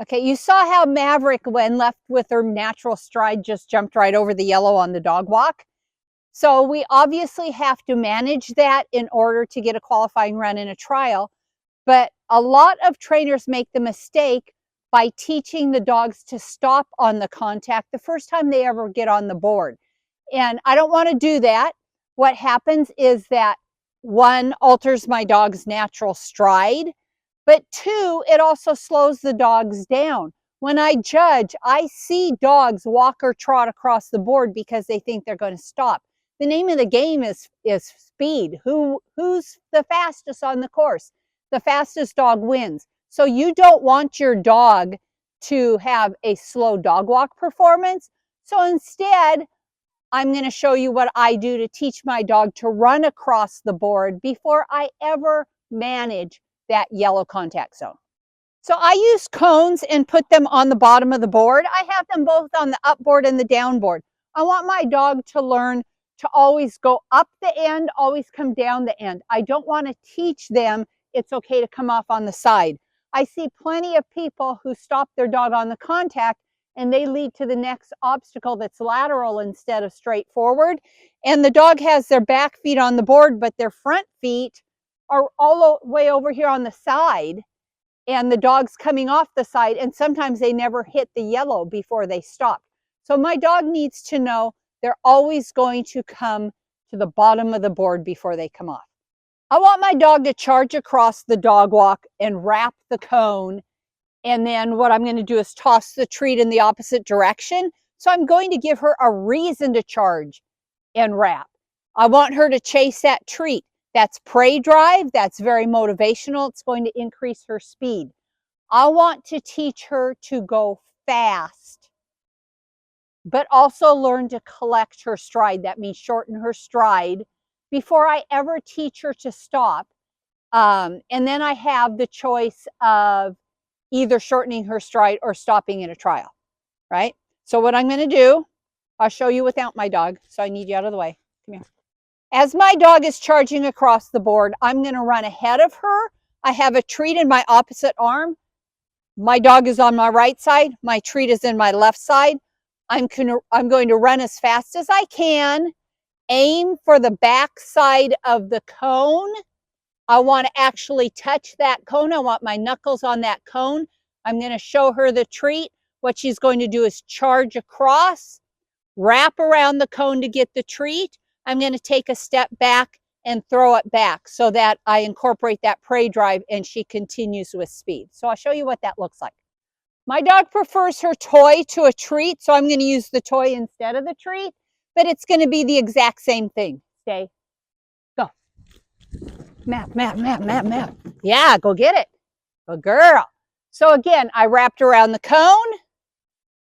Okay, you saw how Maverick, when left with her natural stride, just jumped right over the yellow on the dog walk. So we obviously have to manage that in order to get a qualifying run in a trial. But a lot of trainers make the mistake by teaching the dogs to stop on the contact the first time they ever get on the board. And I don't want to do that. What happens is that, one, alters my dog's natural stride, but two, it also slows the dogs down. When I judge, I see dogs walk or trot across the board because they think they're going to stop. The name of the game is speed. Who's the fastest on the course? The fastest dog wins. So you don't want your dog to have a slow dog walk performance. So instead, I'm going to show you what I do to teach my dog to run across the board before I ever manage that yellow contact zone. So I use cones and put them on the bottom of the board. I have them both on the up board and the down board. I want my dog to learn to always go up the end, always come down the end. I don't want to teach them it's okay to come off on the side. I see plenty of people who stop their dog on the contact and they lead to the next obstacle that's lateral instead of straight forward. And the dog has their back feet on the board, but their front feet are all the way over here on the side. And the dog's coming off the side, and sometimes they never hit the yellow before they stop. So my dog needs to know they're always going to come to the bottom of the board before they come off. I want my dog to charge across the dog walk and wrap the cone. And then what I'm going to do is toss the treat in the opposite direction. So I'm going to give her a reason to charge and wrap. I want her to chase that treat. That's prey drive. That's very motivational. It's going to increase her speed. I want to teach her to go fast, but also learn to collect her stride. That means shorten her stride before I ever teach her to stop. And then I have the choice of either shortening her stride or stopping in a trial, right? So what I'm going to do, I'll show you without my dog. So I need you out of the way. Come here. As my dog is charging across the board, I'm going to run ahead of her. I have a treat in my opposite arm. My dog is on my right side. My treat is in my left side. I'm going to run as fast as I can, aim for the back side of the cone. I want to actually touch that cone. I want my knuckles on that cone. I'm going to show her the treat. What she's going to do is charge across, wrap around the cone to get the treat. I'm going to take a step back and throw it back so that I incorporate that prey drive and she continues with speed. So I'll show you what that looks like. My dog prefers her toy to a treat, so I'm going to use the toy instead of the treat, but it's going to be the exact same thing. Stay. Go. Map, map, map, map, map. Yeah, go get it. Good girl. So again, I wrapped around the cone.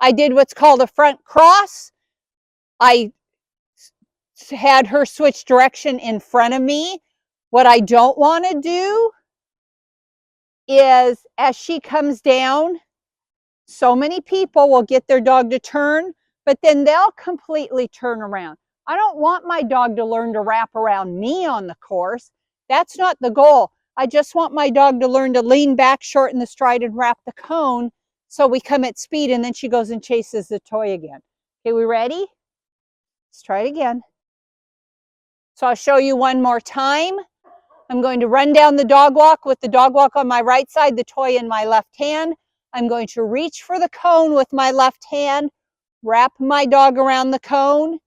I did what's called a front cross. I had her switch direction in front of me. What I don't want to do is, as she comes down, so many people will get their dog to turn, but then they'll completely turn around. I don't want my dog to learn to wrap around me on the course. That's not the goal. I just want my dog to learn to lean back, shorten the stride, and wrap the cone so we come at speed, and then she goes and chases the toy again. Okay, we ready? Let's try it again. So I'll show you one more time. I'm going to run down the dog walk with the dog walk on my right side, the toy in my left hand. I'm going to reach for the cone with my left hand, wrap my dog around the cone,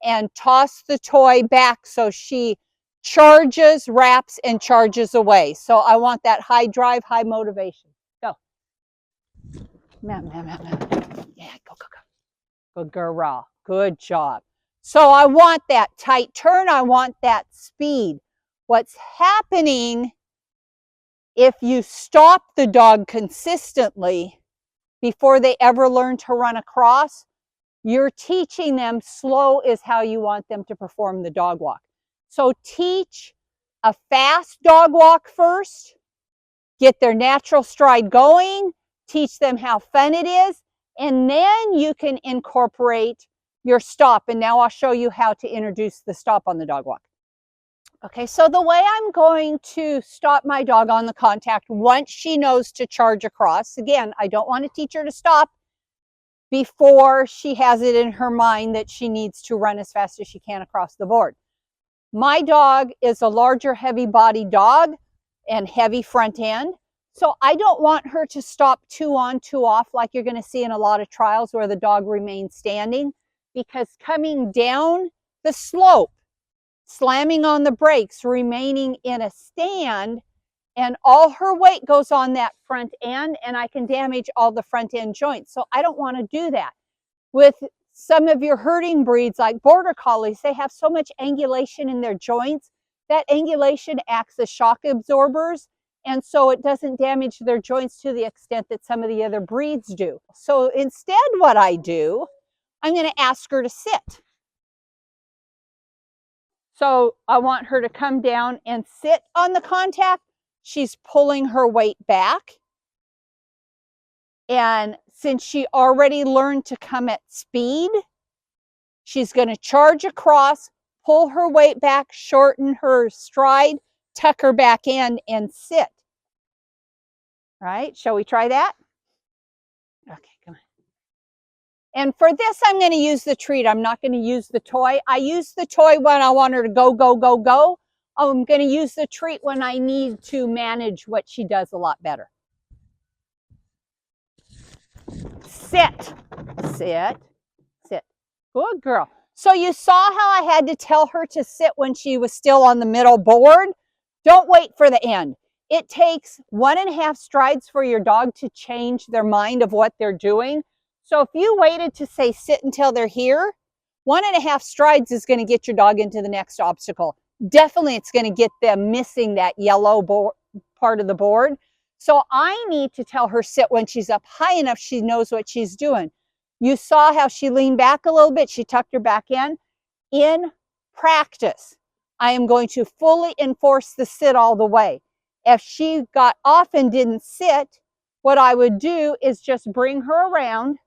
and toss the toy back so she charges, wraps, and charges away. So I want that high drive, high motivation. Go. Yeah, go, go, go. Good girl. Good job. So I want that tight turn. I want that speed. What's happening if you stop the dog consistently before they ever learn to run across, you're teaching them slow is how you want them to perform the dog walk. So teach a fast dog walk first, get their natural stride going, teach them how fun it is, and then you can incorporate your stop. And now I'll show you how to introduce the stop on the dog walk. Okay, so the way I'm going to stop my dog on the contact once she knows to charge across, again, I don't want to teach her to stop before she has it in her mind that she needs to run as fast as she can across the board. My dog is a larger, heavy-bodied dog and heavy front end. So I don't want her to stop 2 on, 2 off like you're going to see in a lot of trials where the dog remains standing, because coming down the slope, slamming on the brakes, remaining in a stand, and all her weight goes on that front end, and I can damage all the front end joints. So I don't want to do that. With some of your herding breeds like Border Collies, they have so much angulation in their joints. That angulation acts as shock absorbers, and so it doesn't damage their joints to the extent that some of the other breeds do. So instead, what I do, I'm going to ask her to sit. So I want her to come down and sit on the contact. She's pulling her weight back. And since she already learned to come at speed, she's going to charge across, pull her weight back, shorten her stride, tuck her back in, and sit. Right? Shall we try that? Okay, come on. And for this, I'm going to use the treat. I'm not going to use the toy. I use the toy when I want her to go, go, go, go. I'm going to use the treat when I need to manage what she does a lot better. Sit, sit, sit. Good girl. So you saw how I had to tell her to sit when she was still on the middle board? Don't wait for the end. It takes 1.5 strides for your dog to change their mind of what they're doing. So if you waited to say sit until they're here, 1.5 strides is going to get your dog into the next obstacle. Definitely it's going to get them missing that yellow part of the board. So I need to tell her sit when she's up high enough she knows what she's doing. You saw how she leaned back a little bit. She tucked her back in. In practice, I am going to fully enforce the sit all the way. If she got off and didn't sit, what I would do is just bring her around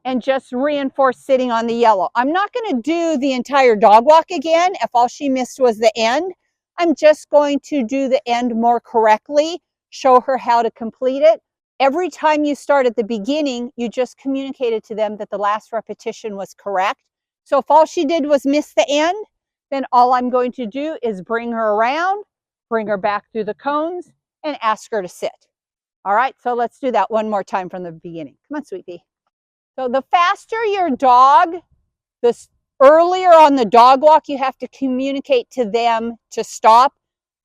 and just reinforce sitting on the yellow. I'm not going to do the entire dog walk again if all she missed was the end. I'm just going to do the end more correctly, show her how to complete it. Every time you start at the beginning, you just communicated to them that the last repetition was correct. So if all she did was miss the end, then all I'm going to do is bring her around, bring her back through the cones, and ask her to sit. All right, so let's do that one more time from the beginning. Come on, sweet pea. So the faster your dog, the earlier on the dog walk, you have to communicate to them to stop.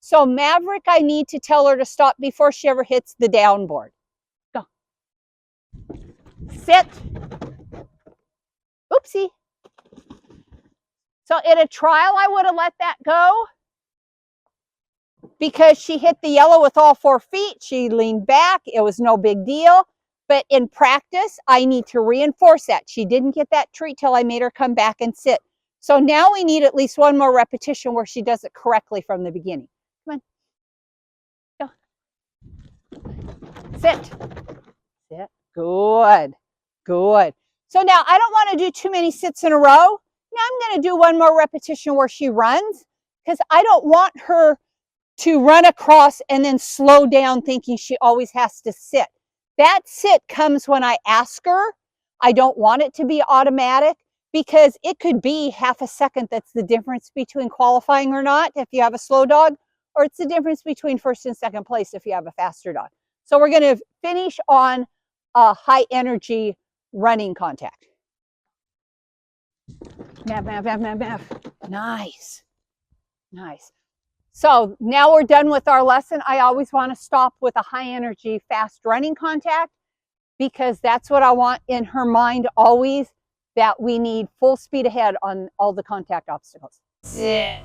So Maverick, I need to tell her to stop before she ever hits the downboard. Go. Sit. Oopsie. So in a trial, I would have let that go because she hit the yellow with all 4 feet. She leaned back. It was no big deal. But in practice, I need to reinforce that. She didn't get that treat till I made her come back and sit. So now we need at least one more repetition where she does it correctly from the beginning. Come on. Go. Sit. Sit. Good. Good. So now I don't want to do too many sits in a row. Now I'm going to do one more repetition where she runs because I don't want her to run across and then slow down thinking she always has to sit. That sit comes when I ask her. I don't want it to be automatic because it could be half a second that's the difference between qualifying or not if you have a slow dog, or it's the difference between first and second place if you have a faster dog. So we're going to finish on a high energy running contact. Mav, mav, mav, mav, mav. Nice. Nice. So now we're done with our lesson. I always want to stop with a high energy, fast running contact because that's what I want in her mind always, that we need full speed ahead on all the contact obstacles. Yeah.